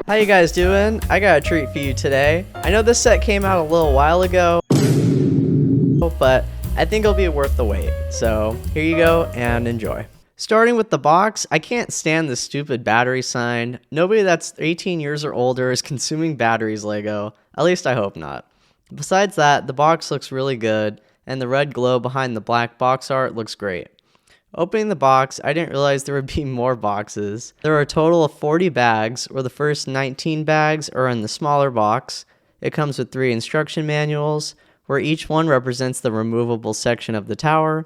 How you guys doing? I got a treat for you today. I know this set came out a little while ago, but I think it'll be worth the wait. So here you go and enjoy. Starting with the box, I can't stand this stupid battery sign. Nobody that's 18 years or older is consuming batteries Lego. At least I hope not. Besides that, the box looks really good, and the red glow behind the black box art looks great. Opening the box, I didn't realize there would be more boxes. There are a total of 40 bags, where the first 19 bags are in the smaller box. It comes with 3 instruction manuals, where each one represents the removable section of the tower.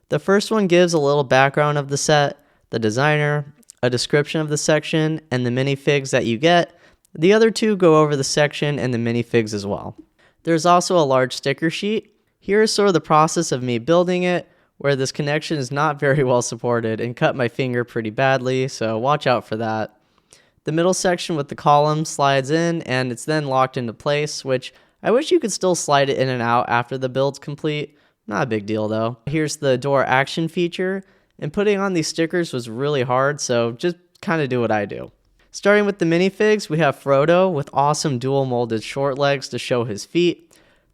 The first one gives a little background of the set, the designer, a description of the section, and the minifigs that you get. The other 2 go over the section and the minifigs as well. There's also a large sticker sheet. Here is sort of the process of me building it, where this connection is not very well supported and cut my finger pretty badly, so watch out for that. The middle section with the column slides in and it's then locked into place, which I wish you could still slide it in and out after the build's complete. Not a big deal though. Here's the door action feature, and putting on these stickers was really hard, so just kind of do what I do. Starting with the minifigs, we have Frodo with awesome dual molded short legs to show his feet.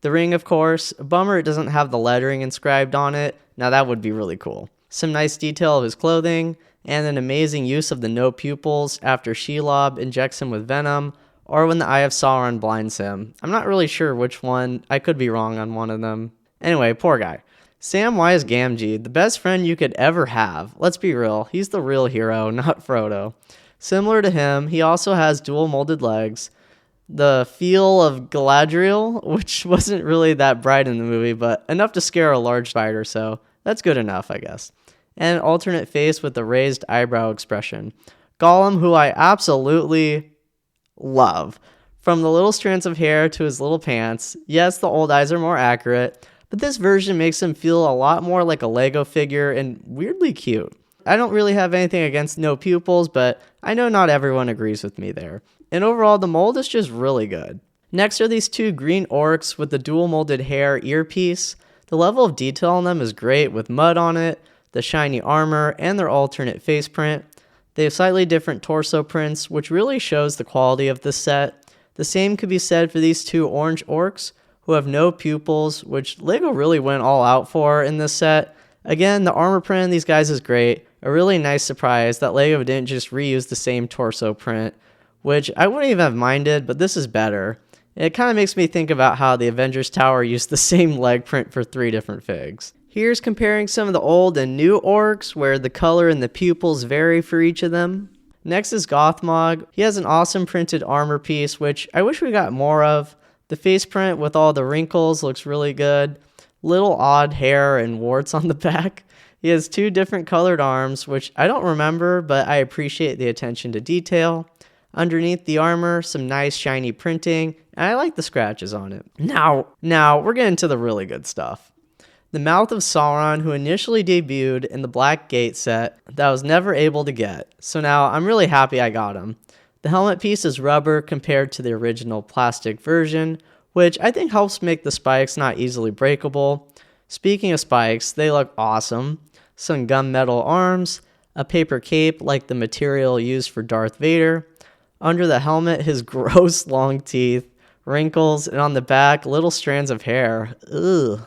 The ring, of course. Bummer it doesn't have the lettering inscribed on it. Now that would be really cool. Some nice detail of his clothing, and an amazing use of the no pupils after Shelob injects him with venom, or when the Eye of Sauron blinds him. I'm not really sure which one. I could be wrong on one of them. Anyway, poor guy. Samwise Gamgee, the best friend you could ever have. Let's be real, he's the real hero, not Frodo. Similar to him, he also has dual molded legs. The feel of Galadriel, which wasn't really that bright in the movie, but enough to scare a large spider, so that's good enough, I guess. And an alternate face with a raised eyebrow expression. Gollum, who I absolutely love. From the little strands of hair to his little pants, yes, the old eyes are more accurate, but this version makes him feel a lot more like a Lego figure and weirdly cute. I don't really have anything against no pupils, but I know not everyone agrees with me there. And overall, the mold is just really good. Next are these 2 green orcs with the dual molded hair earpiece. The level of detail on them is great with mud on it, the shiny armor, and their alternate face print. They have slightly different torso prints, which really shows the quality of this set. The same could be said for these 2 orange orcs, who have no pupils, which LEGO really went all out for in this set. Again, the armor print on these guys is great. A really nice surprise that LEGO didn't just reuse the same torso print, which I wouldn't even have minded, but this is better. It kind of makes me think about how the Avengers Tower used the same leg print for 3 different figs. Here's comparing some of the old and new orcs, where the color and the pupils vary for each of them. Next is Gothmog. He has an awesome printed armor piece, which I wish we got more of. The face print with all the wrinkles looks really good. Little odd hair and warts on the back. He has 2 different colored arms, which I don't remember, but I appreciate the attention to detail. Underneath the armor, some nice shiny printing, and I like the scratches on it. Now we're getting to the really good stuff. The Mouth of Sauron, who initially debuted in the Black Gate set that I was never able to get, so now I'm really happy I got him. The helmet piece is rubber compared to the original plastic version, which I think helps make the spikes not easily breakable. Speaking of spikes, they look awesome. Some gunmetal arms, a paper cape like the material used for Darth Vader. Under the helmet, his gross long teeth, wrinkles, and on the back, little strands of hair. Ugh.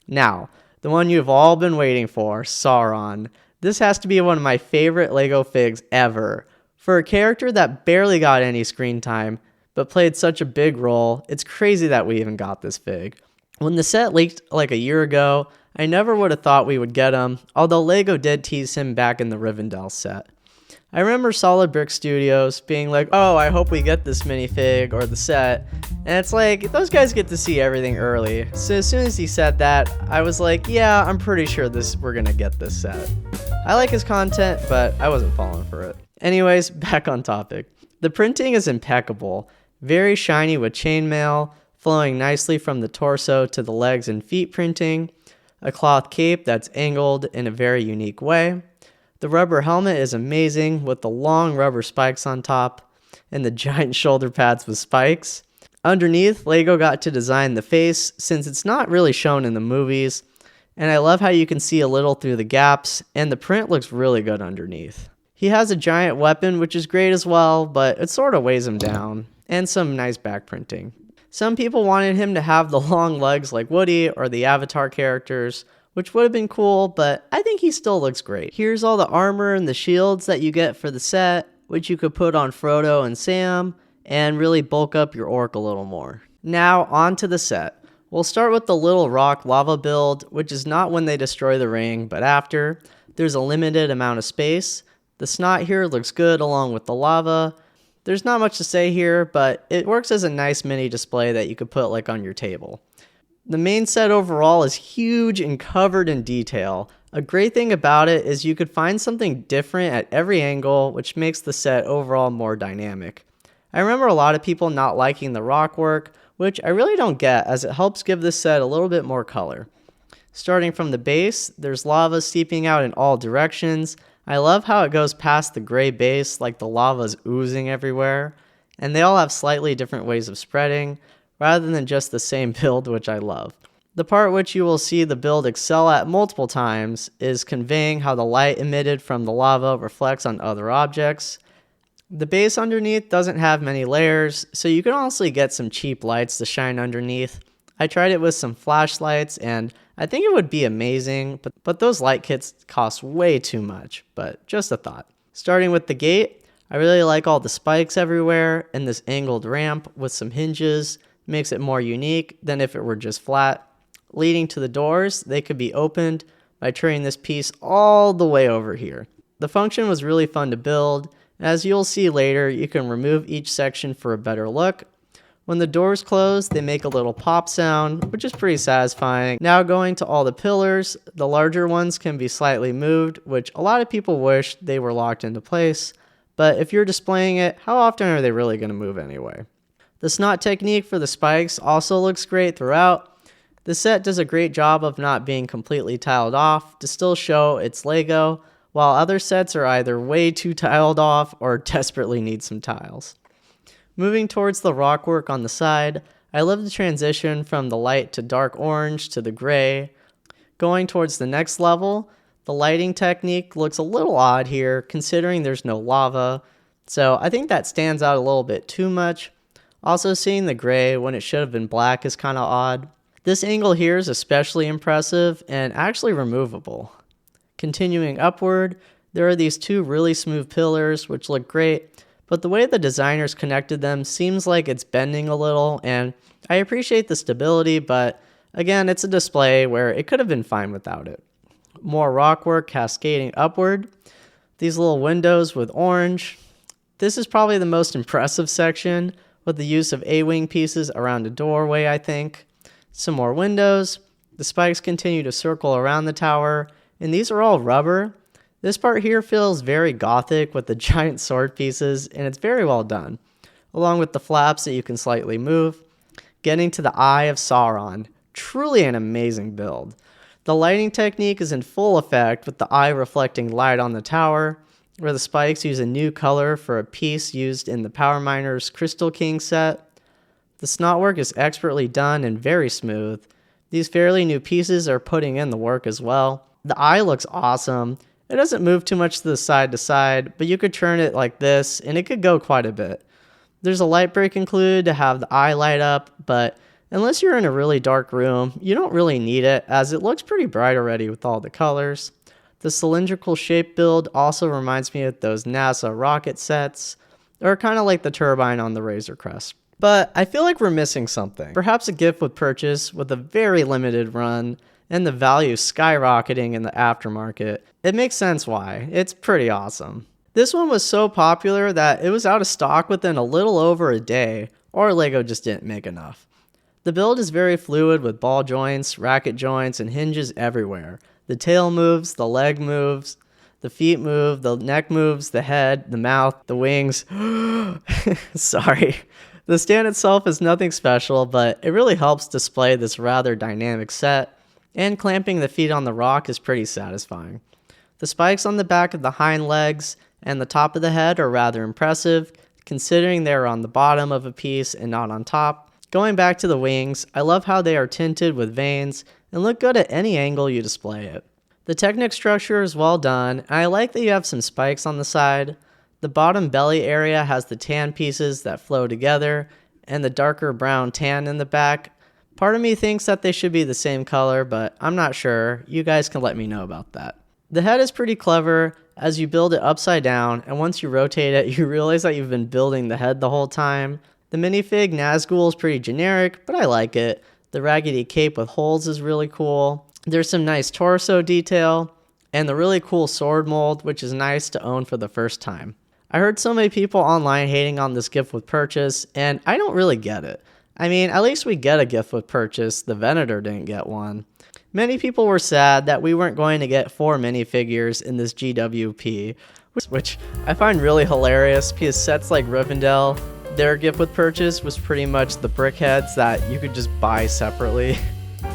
Now, the one you've all been waiting for, Sauron. This has to be one of my favorite LEGO figs ever. For a character that barely got any screen time, but played such a big role, it's crazy that we even got this fig. When the set leaked like a year ago, I never would have thought we would get him, although LEGO did tease him back in the Rivendell set. I remember Solid Brick Studios being like, oh, I hope we get this minifig or the set. And it's like, those guys get to see everything early. So as soon as he said that, I was like, yeah, I'm pretty sure we're gonna get this set. I like his content, but I wasn't falling for it. Anyways, back on topic. The printing is impeccable. Very shiny with chainmail, flowing nicely from the torso to the legs and feet printing. A cloth cape that's angled in a very unique way. The rubber helmet is amazing with the long rubber spikes on top and the giant shoulder pads with spikes. Underneath, LEGO got to design the face since it's not really shown in the movies, and I love how you can see a little through the gaps, and the print looks really good underneath. He has a giant weapon, which is great as well, but it sort of weighs him down, and some nice back printing. Some people wanted him to have the long legs like Woody or the Avatar characters, which would have been cool, but I think he still looks great. Here's all the armor and the shields that you get for the set, which you could put on Frodo and Sam, and really bulk up your orc a little more. Now, on to the set. We'll start with the Little Rock lava build, which is not when they destroy the ring, but after. There's a limited amount of space. The snot here looks good along with the lava. There's not much to say here, but it works as a nice mini display that you could put like on your table. The main set overall is huge and covered in detail. A great thing about it is you could find something different at every angle, which makes the set overall more dynamic. I remember a lot of people not liking the rock work, which I really don't get, as it helps give this set a little bit more color. Starting from the base, there's lava seeping out in all directions. I love how it goes past the gray base like the lava's oozing everywhere, and they all have slightly different ways of spreading, rather than just the same build, which I love. The part which you will see the build excel at multiple times is conveying how the light emitted from the lava reflects on other objects. The base underneath doesn't have many layers, so you can honestly get some cheap lights to shine underneath. I tried it with some flashlights, and I think it would be amazing, but those light kits cost way too much, but just a thought. Starting with the gate, I really like all the spikes everywhere, and this angled ramp with some hinges makes it more unique than if it were just flat. Leading to the doors, they could be opened by turning this piece all the way over here. The function was really fun to build. As you'll see later, you can remove each section for a better look. When the doors close, they make a little pop sound, which is pretty satisfying. Now going to all the pillars, the larger ones can be slightly moved, which a lot of people wish they were locked into place. But if you're displaying it, how often are they really going to move anyway? The snot technique for the spikes also looks great throughout. The set does a great job of not being completely tiled off to still show it's Lego, while other sets are either way too tiled off or desperately need some tiles. Moving towards the rock work on the side, I love the transition from the light to dark orange to the gray. Going towards the next level, the lighting technique looks a little odd here considering there's no lava, so I think that stands out a little bit too much. Also, seeing the gray when it should have been black is kind of odd. This angle here is especially impressive and actually removable. Continuing upward, there are these two really smooth pillars which look great, but the way the designers connected them seems like it's bending a little, and I appreciate the stability, but again, it's a display where it could have been fine without it. More rock work cascading upward. These little windows with orange. This is probably the most impressive section, with the use of A-wing pieces around a doorway, I think. Some more windows. The spikes continue to circle around the tower, and these are all rubber. This part here feels very gothic with the giant sword pieces, and it's very well done, along with the flaps that you can slightly move. Getting to the Eye of Sauron, truly an amazing build. The lighting technique is in full effect with the eye reflecting light on the tower, where the spikes use a new color for a piece used in the Power Miners Crystal King set. The snot work is expertly done and very smooth. These fairly new pieces are putting in the work as well. The eye looks awesome. It doesn't move too much to side, but you could turn it like this and it could go quite a bit. There's a light break included to have the eye light up, but unless you're in a really dark room, you don't really need it as it looks pretty bright already with all the colors. The cylindrical shape build also reminds me of those NASA rocket sets, or kind of like the turbine on the Razor Crest. But I feel like we're missing something. Perhaps a gift with purchase with a very limited run and the value skyrocketing in the aftermarket. It makes sense why. It's pretty awesome. This one was so popular that it was out of stock within a little over a day, or Lego just didn't make enough. The build is very fluid with ball joints, racket joints, and hinges everywhere. The tail moves, the leg moves, the feet move, the neck moves, the head, the mouth, the wings. Sorry. The stand itself is nothing special, but it really helps display this rather dynamic set, and clamping the feet on the rock is pretty satisfying. The spikes on the back of the hind legs and the top of the head are rather impressive, considering they are on the bottom of a piece and not on top. Going back to the wings, I love how they are tinted with veins and look good at any angle you display it. The Technic structure is well done, and I like that you have some spikes on the side. The bottom belly area has the tan pieces that flow together, and the darker brown tan in the back. Part of me thinks that they should be the same color, but I'm not sure. You guys can let me know about that. The head is pretty clever as you build it upside down, and once you rotate it, you realize that you've been building the head the whole time. The minifig Nazgul is pretty generic, but I like it. The raggedy cape with holes is really cool. There's some nice torso detail, and the really cool sword mold, which is nice to own for the first time. I heard so many people online hating on this gift with purchase, and I don't really get it. I mean, at least we get a gift with purchase. The Venator didn't get one. Many people were sad that we weren't going to get 4 minifigures in this GWP, which I find really hilarious because sets like Rivendell, their gift with purchase was pretty much the brickheads that you could just buy separately.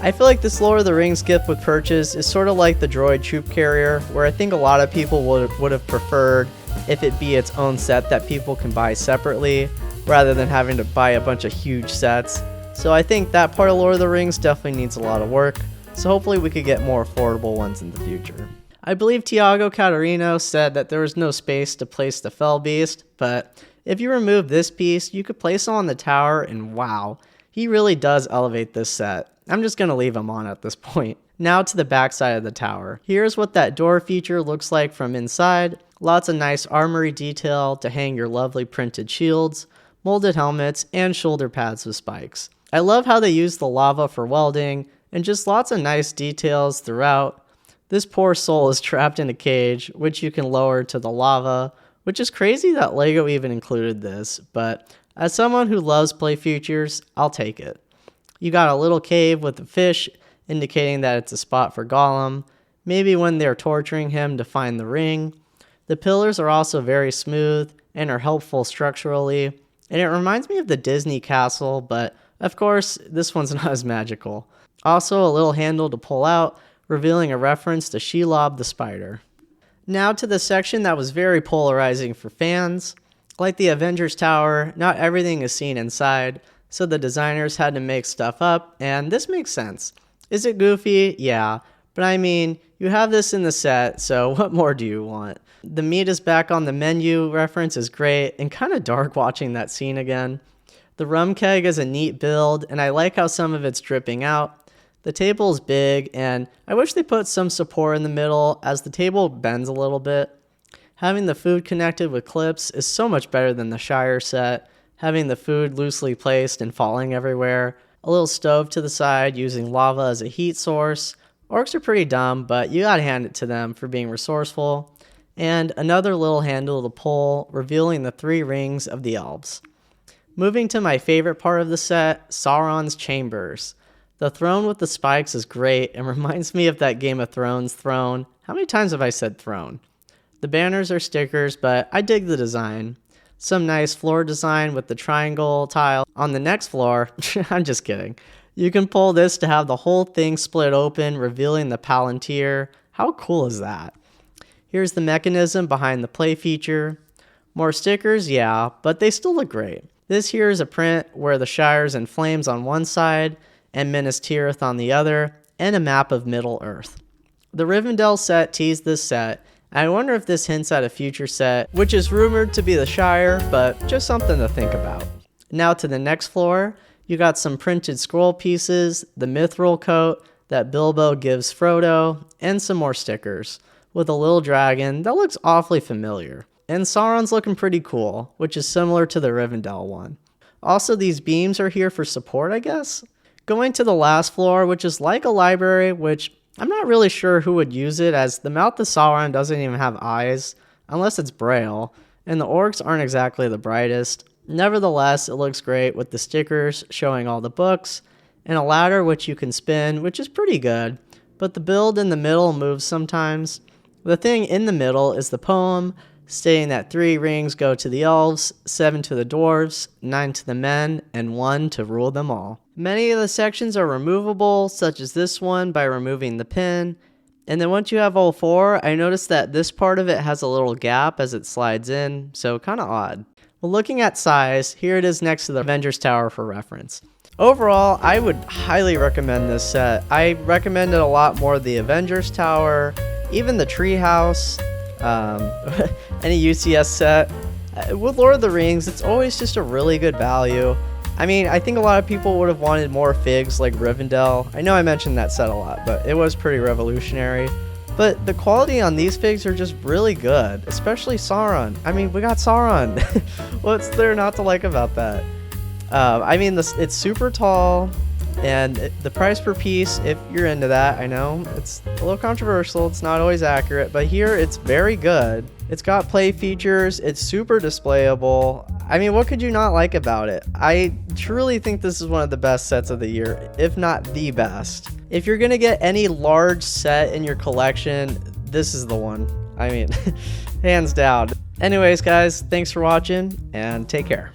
I feel like this Lord of the Rings gift with purchase is sort of like the droid troop carrier, where I think a lot of people would have preferred if it be its own set that people can buy separately, rather than having to buy a bunch of huge sets. So I think that part of Lord of the Rings definitely needs a lot of work, so hopefully we could get more affordable ones in the future. I believe Tiago Catarino said that there was no space to place the Fell Beast, but if you remove this piece, you could place him on the tower, and wow, he really does elevate this set. I'm just going to leave him on at this point. Now to the back side of the tower. Here's what that door feature looks like from inside. Lots of nice armory detail to hang your lovely printed shields, molded helmets, and shoulder pads with spikes. I love how they use the lava for welding, and just lots of nice details throughout. This poor soul is trapped in a cage, which you can lower to the lava, which is crazy that LEGO even included this, but as someone who loves play features, I'll take it. You got a little cave with a fish, indicating that it's a spot for Gollum, maybe when they're torturing him to find the ring. The pillars are also very smooth and are helpful structurally, and it reminds me of the Disney castle, but of course, this one's not as magical. Also, a little handle to pull out, revealing a reference to Shelob the spider. Now to the section that was very polarizing for fans. Like the Avengers Tower, not everything is seen inside, so the designers had to make stuff up, and this makes sense. Is it goofy? Yeah, but I mean, you have this in the set, so what more do you want? The meat is back on the menu reference is great, and kind of dark watching that scene again. The rum keg is a neat build, and I like how some of it's dripping out. The table is big, and I wish they put some support in the middle as the table bends a little bit. Having the food connected with clips is so much better than the Shire set. Having the food loosely placed and falling everywhere. A little stove to the side using lava as a heat source. Orcs are pretty dumb, but you gotta hand it to them for being resourceful. And another little handle to pull, revealing the 3 rings of the elves. Moving to my favorite part of the set, Sauron's chambers. The throne with the spikes is great and reminds me of that Game of Thrones throne. How many times have I said throne? The banners are stickers, but I dig the design. Some nice floor design with the triangle tile on the next floor. I'm just kidding. You can pull this to have the whole thing split open, revealing the Palantir. How cool is that? Here's the mechanism behind the play feature. More stickers, yeah, but they still look great. This here is a print where the Shire's in flames on one side and Minas Tirith on the other, and a map of Middle-earth. The Rivendell set teased this set, and I wonder if this hints at a future set, which is rumored to be the Shire, but just something to think about. Now to the next floor, you got some printed scroll pieces, the mithril coat that Bilbo gives Frodo, and some more stickers, with a little dragon that looks awfully familiar. And Sauron's looking pretty cool, which is similar to the Rivendell one. Also, these beams are here for support, I guess? Going to the last floor, which is like a library, which I'm not really sure who would use it, as the Mouth of Sauron doesn't even have eyes, unless it's Braille, and the orcs aren't exactly the brightest. Nevertheless, it looks great with the stickers showing all the books, and a ladder which you can spin, which is pretty good, but the build in the middle moves sometimes. The thing in the middle is the poem, stating that 3 rings go to the elves, 7 to the dwarves, 9 to the men, and 1 to rule them all. Many of the sections are removable, such as this one by removing the pin. And then once you have all 4, I noticed that this part of it has a little gap as it slides in, so kind of odd. Well, looking at size, here it is next to the Avengers Tower for reference. Overall, I would highly recommend this set. I recommend it a lot more the Avengers Tower, even the Treehouse, any UCS set. With Lord of the Rings, it's always just a really good value. I mean, I think a lot of people would have wanted more figs like Rivendell. I know I mentioned that set a lot, but it was pretty revolutionary. But the quality on these figs are just really good, especially Sauron. I mean, we got Sauron. What's there not to like about that? I mean, it's super tall, and the price per piece, if you're into that, I know it's a little controversial, it's not always accurate, but here it's very good. It's got play features, it's super displayable. I mean, what could you not like about it? I truly think this is one of the best sets of the year, if not the best. If you're gonna get any large set in your collection, this is the one. I mean, hands down. Anyways, guys, thanks for watching, and take care.